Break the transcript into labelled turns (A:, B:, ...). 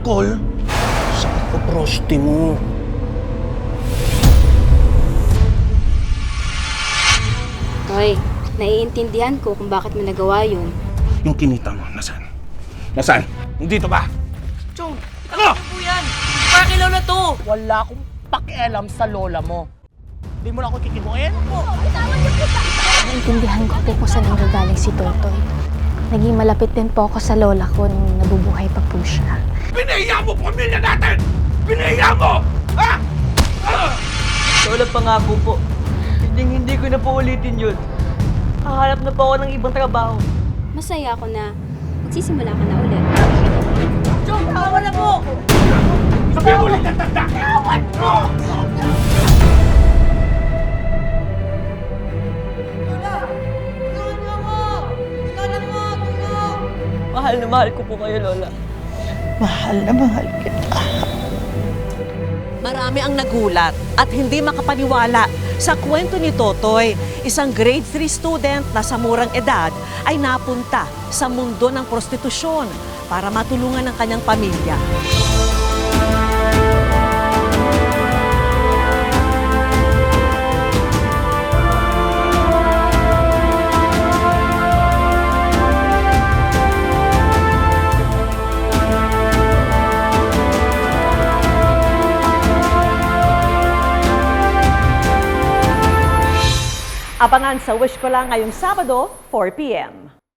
A: call sa kaprosti mo.
B: Toy, naiintindihan ko kung bakit mo nagawa yun.
A: Yung kinita mo, nasaan? Nasaan? Dito ba?
C: Chong,
A: Ano?
C: ano po yan? Para kay Lola to!
D: Wala akong pakialam sa lola mo. Hindi mo na ako kikibuin?
E: Naintindihan ko po kung saan nanggagaling si Totoy. Naging malapit din po ako sa lola ko nung nabubuhay pa po siya.
A: Pinahiya mo pamilya natin! Pinahiya mo! Ha?
C: Lola, pangako po. Hindi ko na po ulitin yun. Hahanap na po ako ng ibang trabaho.
B: Masaya ako na magsisimula ka na ulit.
C: Chong, tawa na po!
A: Sabi mo lang natanda! Ewan mo!
C: Mahal na mahal ko po kayo, Lola.
D: Mahal na mahal kita.
F: Marami ang nagulat at hindi makapaniwala sa kwento ni Totoy, isang grade 3 student na sa murang edad ay napunta sa mundo ng prostitusyon para matulungan ang kanyang pamilya. Abangan sa Wish Ko Lang ngayong Sabado, 4 p.m.